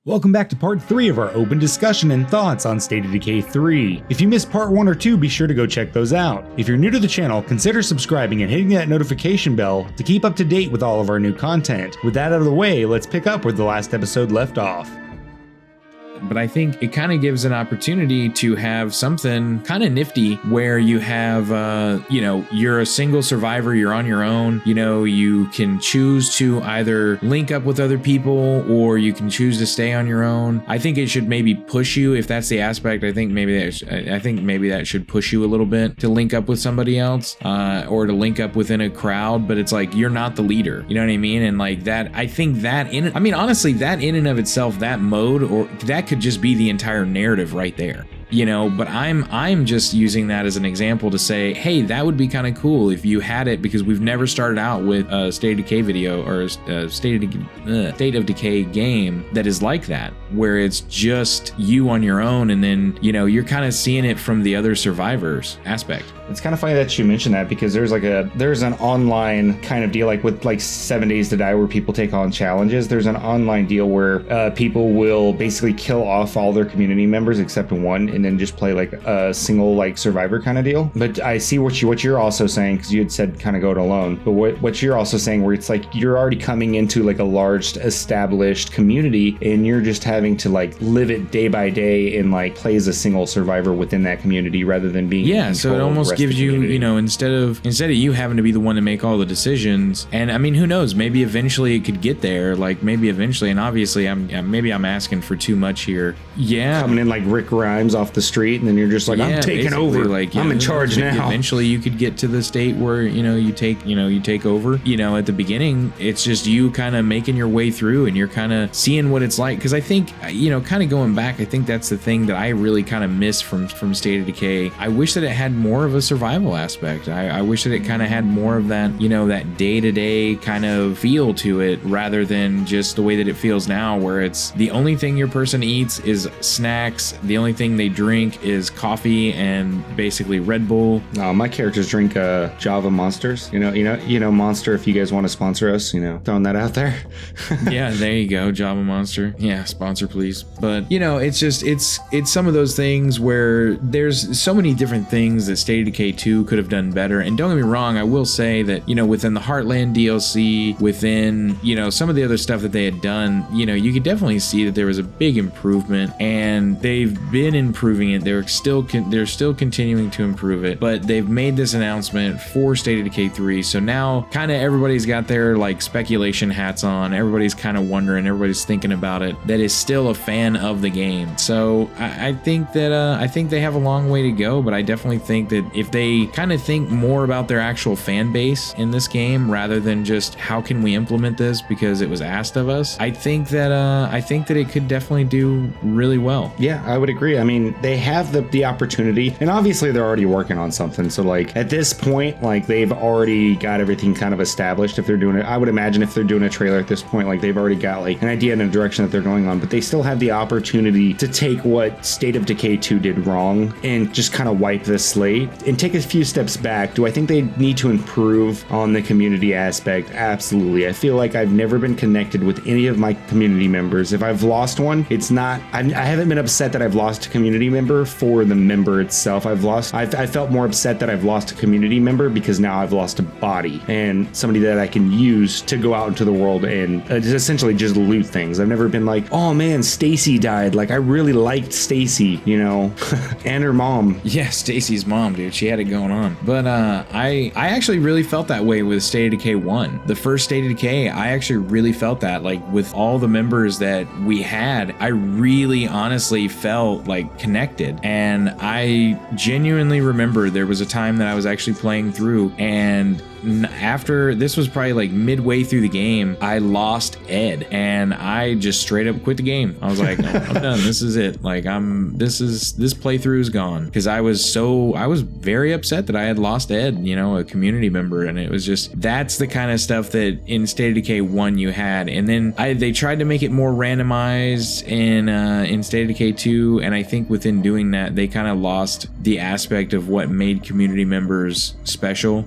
Welcome back to part 3 of our open discussion and thoughts on State of Decay 3. If you missed part 1 or 2, be sure to go check those out. If you're new to the channel, consider subscribing and hitting that notification bell to keep up to date with all of our new content. With that out of the way, let's pick up where the last episode left off. But I think it kind of gives an opportunity to have something kind of nifty where you have, you're a single survivor, you're on your own, you can choose to either link up with other people or you can choose to stay on your own. I think it should maybe push you, if that's the aspect. I think maybe that should push you a little bit to link up with somebody else, or to link up within a crowd, but it's like, you're not the leader, you know what I mean? And like that, I think that honestly, that in and of itself, that mode, or that could just be the entire narrative right there. But I'm just using that as an example to say, hey, that would be kind of cool if you had it, because we've never started out with a State of Decay video or a State of Decay game that is like that, where it's just you on your own, and then you're kind of seeing it from the other survivors aspect. It's kind of funny that you mentioned that, because there's an online kind of deal, like with 7 Days to Die, where people take on challenges. There's an online deal where people will basically kill off all their community members except one, and then just play like a single survivor kind of deal. But I see what you're also saying, because you had said kind of go it alone. But what you're also saying, where it's like you're already coming into like a large established community, and you're just having to live it day by day and play as a single survivor within that community, rather than being so it almost gives you instead of you having to be the one to make all the decisions. And I mean, who knows, maybe eventually it could get there, and obviously I'm asking for too much here. Coming in like Rick Grimes off the street, and then you're just I'm taking over, I'm in charge now. Eventually you could get to the state where you take over. At the beginning it's just you kind of making your way through, and you're kind of seeing what it's like. Because I think kind of going back, I think that's the thing that I really kind of miss from State of Decay. I wish that it had more of a survival aspect. I wish that it kind of had more of that that day-to-day kind of feel to it, rather than just the way that it feels now, where it's the only thing your person eats is snacks, the only thing they drink is coffee and basically Red Bull. My characters drink Java Monsters. Monster, if you guys want to sponsor us, throwing that out there. Yeah, there you go, Java Monster. Yeah, sponsor please. But it's just it's some of those things where there's so many different things that State of Decay 2 could have done better. And don't get me wrong, I will say that within the Heartland DLC, within some of the other stuff that they had done, you could definitely see that there was a big improvement, and they've been improving it. They're still continuing to improve it, but they've made this announcement for State of Decay 3. So now kind of everybody's got their speculation hats on. Everybody's kind of wondering, everybody's thinking about it, that is still a fan of the game. So I think they have a long way to go, but I definitely think that if they kind of think more about their actual fan base in this game, rather than just how can we implement this because it was asked of us, I think that it could definitely do really well. Yeah, I would agree. I mean, they have the opportunity, and obviously they're already working on something. So at this point, they've already got everything kind of established. If they're doing it, I would imagine if they're doing a trailer at this point, they've already got an idea and a direction that they're going on, but they still have the opportunity to take what State of Decay 2 did wrong and just kind of wipe the slate and take a few steps back. Do I think they need to improve on the community aspect? Absolutely. I feel like I've never been connected with any of my community members. If I've lost one, it's not, I haven't been upset that I've lost a community member for the member itself. I felt more upset that I've lost a community member because now I've lost a body and somebody that I can use to go out into the world and essentially just loot things. I've never been oh man, Stacy died. I really liked Stacy, and her mom. Yeah, Stacy's mom, dude. She had it going on. But I actually really felt that way with State of Decay 1. The first State of Decay, I actually really felt that. With all the members that we had, I really honestly felt connected. And I genuinely remember there was a time that I was actually playing through, and after this was probably midway through the game, I lost Ed, and I just straight up quit the game. I was like, no, I'm done. This is it. This playthrough is gone, because I was very upset that I had lost Ed, a community member, and it was just, that's the kind of stuff that in State of Decay 1 you had. And then they tried to make it more randomized in State of Decay 2, and I think within doing that, they kind of lost the aspect of what made community members special.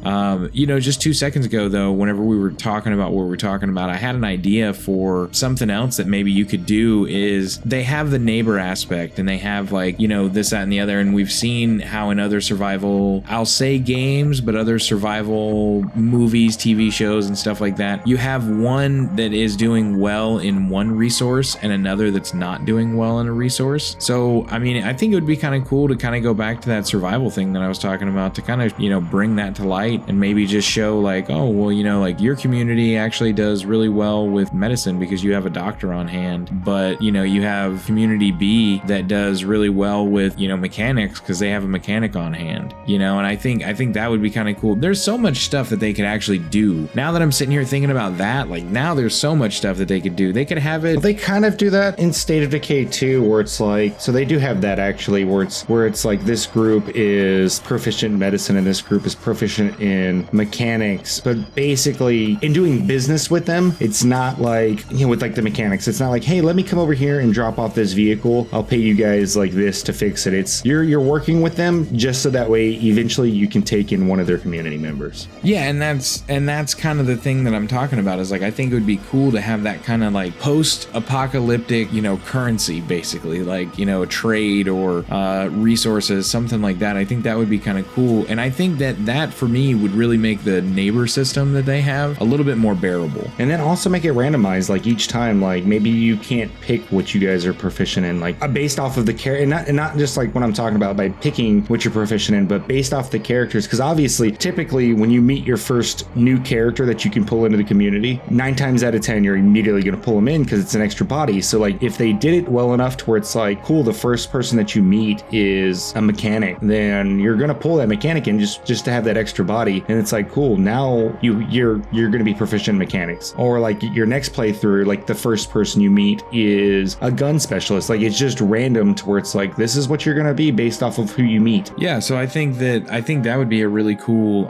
just 2 seconds ago, though, whenever we were talking about what we're talking about, I had an idea for something else that maybe you could do. Is they have the neighbor aspect, and they have like, you know, this, that, and the other. And we've seen how in other survival, I'll say games, but other survival movies, TV shows, and stuff like that, you have one that is doing well in one resource and another that's not doing well in a resource. So, I mean, I think it would be kind of cool to kind of go back to that survival thing that I was talking about, to kind of, you know, bring that to light and maybe just show like, oh, well, you know, like your community actually does really well with medicine because you have a doctor on hand, but, you know, you have community B that does really well with, you know, mechanics because they have a mechanic on hand, you know. And I think that would be kind of cool. There's so much stuff that they could actually do. Now that I'm sitting here thinking about that, like now there's so much stuff that they could do. They could have it. Well, they kind of do that in State of Decay 2, where it's like, so they do have that actually, where it's like this group is proficient in medicine and this group is proficient in mechanics, but basically in doing business with them, it's not like, you know, with like the mechanics, it's not like, hey, let me come over here and drop off this vehicle, I'll pay you guys like this to fix it. It's you're working with them just so that way eventually you can take in one of their community members. Yeah, and that's kind of the thing that I'm talking about, is like, I think it would be cool to have that kind of like post-apocalyptic, you know, currency, basically, like, you know, a trade or resources, something like that. I think that would be kind of cool. And I think that for me would really make the neighbor system that they have a little bit more bearable. And then also make it randomized, like each time, like maybe you can't pick what you guys are proficient in, like based off of the character, and not just like what I'm talking about by picking what you're proficient in, but based off the characters. Because obviously, typically when you meet your first new character that you can pull into the community, 9 times out of 10 you're immediately going to pull them in because it's an extra body. So like if they did it well enough to where it's like, cool, the first person that you meet is a mechanic, then you're going to pull that mechanic in just to have that extra body. And it's like, cool, now you're going to be proficient in mechanics. Or like your next playthrough, like the first person you meet is a gun specialist. Like it's just random to where it's like, this is what you're going to be based off of who you meet. Yeah, so I think that would be a really cool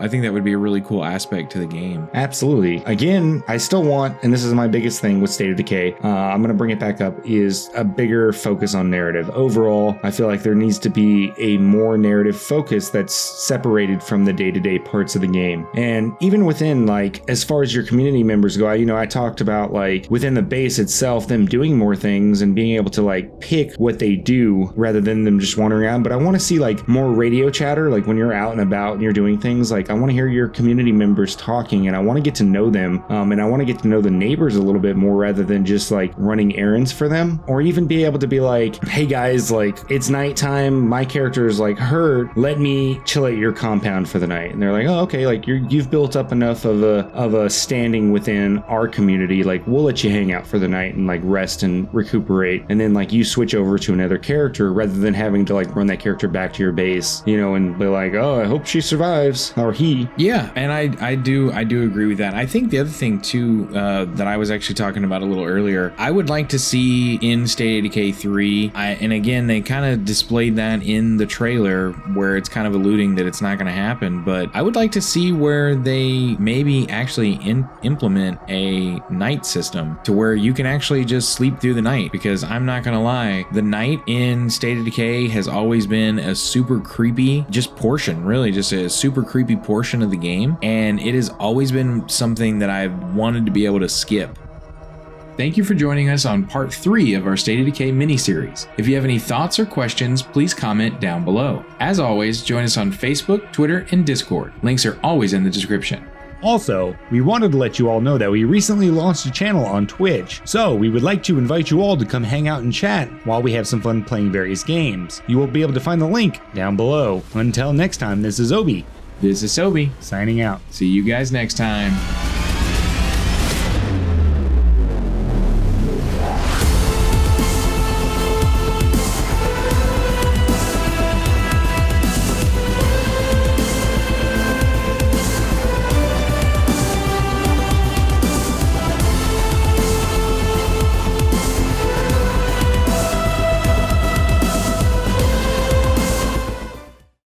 aspect to the game. Absolutely. Again, I still want, and this is my biggest thing with State of Decay, I'm going to bring it back up, is a bigger focus on narrative. Overall, I feel like there needs to be a more narrative focus that's separated from the day-to-day parts of the game. And even within, like, as far as your community members go, I talked about, like, within the base itself, them doing more things and being able to, like, pick what they do rather than them just wandering around. But I want to see, like, more radio chatter, like when you're out and about and you're doing things. Like, I want to hear your community members talking, and I want to get to know them, and I want to get to know the neighbors a little bit more rather than just, like, running errands for them. Or even be able to be like, hey guys, like, it's nighttime, my character is like hurt, let me chill at your compound for the night. And they're like, oh, okay, like you've built up enough of a standing within our community, like we'll let you hang out for the night and like rest and recuperate. And then like you switch over to another character rather than having to like run that character back to your base, you know, and be like, oh, I hope she survives, or he. Yeah, and I do agree with that. I think the other thing too, that I was actually talking about a little earlier, I would like to see in State of Decay 3, and again, they kind of displayed that in the trailer where it's kind of alluding that it's not going to happen, but I would like to see where they maybe actually implement a night system to where you can actually just sleep through the night. Because I'm not going to lie, the night in State of Decay has always been a super creepy portion of the game, and it has always been something that I've wanted to be able to skip. Thank you for joining us on part 3 of our State of Decay mini-series. If you have any thoughts or questions, please comment down below. As always, join us on Facebook, Twitter, and Discord. Links are always in the description. Also, we wanted to let you all know that we recently launched a channel on Twitch, so we would like to invite you all to come hang out and chat while we have some fun playing various games. You will be able to find the link down below. Until next time, this is Obi. This is Sobi. Signing out. See you guys next time.